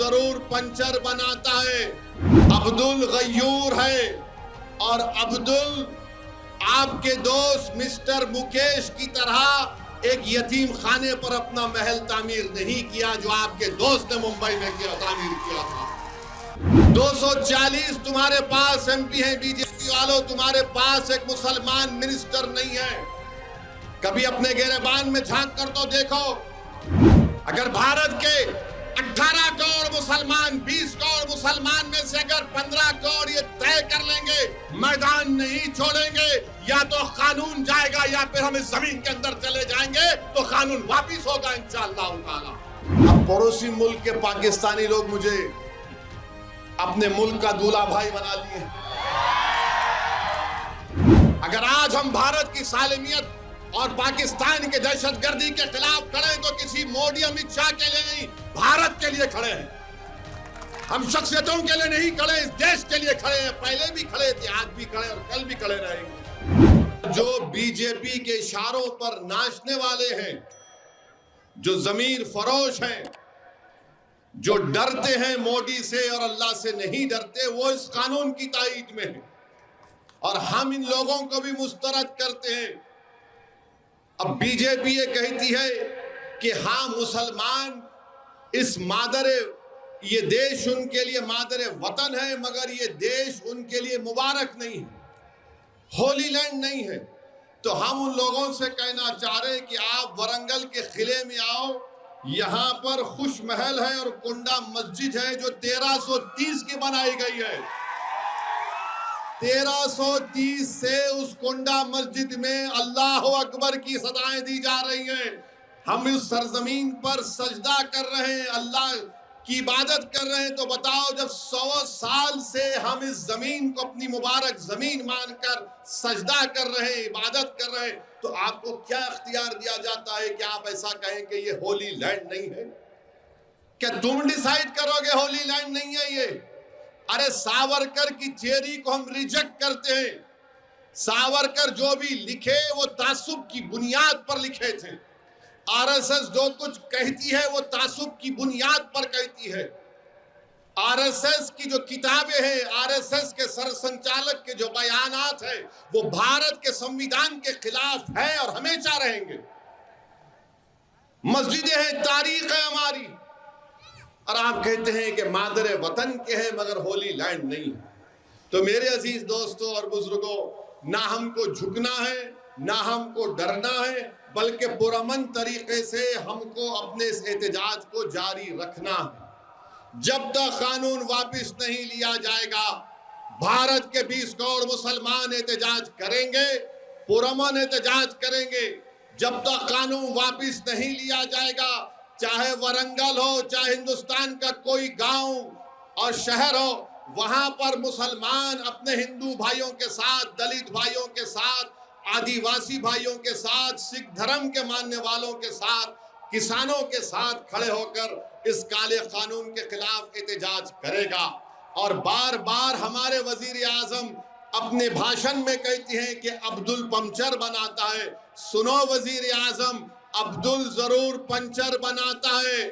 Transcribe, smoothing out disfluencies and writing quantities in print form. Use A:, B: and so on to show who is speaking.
A: जरूर पंचर बनाता है। अब्दुल गयूर है और अब्दुल आपके दोस्त मिस्टर मुकेश की तरह एक यतीम खाने पर अपना महल तामीर नहीं किया जो आपके दोस्त ने मुंबई में तामीर किया था। 240 तुम्हारे पास एमपी हैं बीजेपी वालों, तुम्हारे पास एक मुसलमान मिनिस्टर नहीं है। कभी अपने गिरेबान में झांक कर तो देखो। अगर भारत के 18 करोड़ मुसलमान 20 करोड़ मुसलमान में से अगर 15 करोड़ ये तय कर लेंगे मैदान नहीं छोड़ेंगे, या तो कानून जाएगा या फिर हम इस जमीन के अंदर चले जाएंगे, तो कानून वापिस होगा इंशाअल्लाह ताला। अब पड़ोसी मुल्क के पाकिस्तानी लोग मुझे अपने मुल्क का दूल्हा भाई बना लिए। अगर आज हम भारत की सालिमियत और पाकिस्तान के दहशतगर्दी के खिलाफ खड़े तो किसी मोदी अमित शाह के लिए नहीं, भारत के लिए खड़े हैं। हम शख्सियतों के लिए नहीं खड़े, इस देश के लिए खड़े हैं। पहले भी खड़े थे, आज भी खड़े और कल भी खड़े रहेंगे। जो बीजेपी के इशारों पर नाचने वाले हैं, जो जमीर फरोश हैं, जो डरते हैं मोदी से और अल्लाह से नहीं डरते, वो इस कानून की ताईद में है और हम इन लोगों को भी मुस्तरद करते हैं। अब बीजेपी ये कहती है कि हाँ मुसलमान इस ये देश उनके लिए मादर वतन है, मगर ये देश उनके लिए मुबारक नहीं है, होली लैंड नहीं है। तो हम उन लोगों से कहना चाह रहे हैं कि आप वरंगल के किले में आओ, यहाँ पर खुश महल है और कुंडा मस्जिद है जो 1330 की बनाई गई है। 1330 से उस कुंडा मस्जिद में अल्लाह अकबर की सदाएं दी जा रही हैं। हम इस सरजमीन पर सजदा कर रहे हैं, अल्लाह की इबादत कर रहे हैं। तो बताओ, जब 100 साल से हम इस जमीन को अपनी मुबारक जमीन मानकर सजदा कर रहे हैं, इबादत कर रहे हैं, तो आपको क्या इख्तियार दिया जाता है कि आप ऐसा कहें कि ये होली लैंड नहीं है? क्या तुम डिसाइड करोगे होली लैंड नहीं है ये? अरे सावरकर की थियरी को हम रिजेक्ट करते हैं। सावरकर जो भी लिखे वो तासुब की बुनियाद पर लिखे थे। आरएसएस जो कुछ कहती है वो तासुब की बुनियाद पर कहती है। आरएसएस की जो किताबें हैं, आरएसएस के सरसंचालक के जो बयानात है, वो भारत के संविधान के खिलाफ है और हमेशा रहेंगे। मस्जिदें हैं, तारीख है हमारी, और आप कहते हैं कि मादर वतन के हैं मगर होली लैंड नहीं। तो मेरे अजीज दोस्तों और बुजुर्गों, ना हमको झुकना है ना हमको डरना है, बल्कि पुरअमन तरीके से हमको अपने इस एहतजाज को जारी रखना है। जब तक कानून वापिस नहीं लिया जाएगा, भारत के 20 करोड़ मुसलमान एहतजाज करेंगे, पुरअमन एहतजाज करेंगे। जब तक कानून वापिस नहीं लिया जाएगा, चाहे वरंगल हो, चाहे हिंदुस्तान का कोई गांव और शहर हो, वहां पर मुसलमान अपने हिंदू भाइयों के साथ, दलित भाइयों के साथ, आदिवासी भाइयों के साथ, सिख धर्म के मानने वालों के साथ, किसानों के साथ खड़े होकर इस काले कानून के खिलाफ एहतजाज करेगा। और बार बार हमारे वजीर आजम अपने भाषण में कहती हैं कि अब्दुल पंचर बनाता है। सुनो वजीर आजम, अब्दुल जरूर पंचर बनाता है।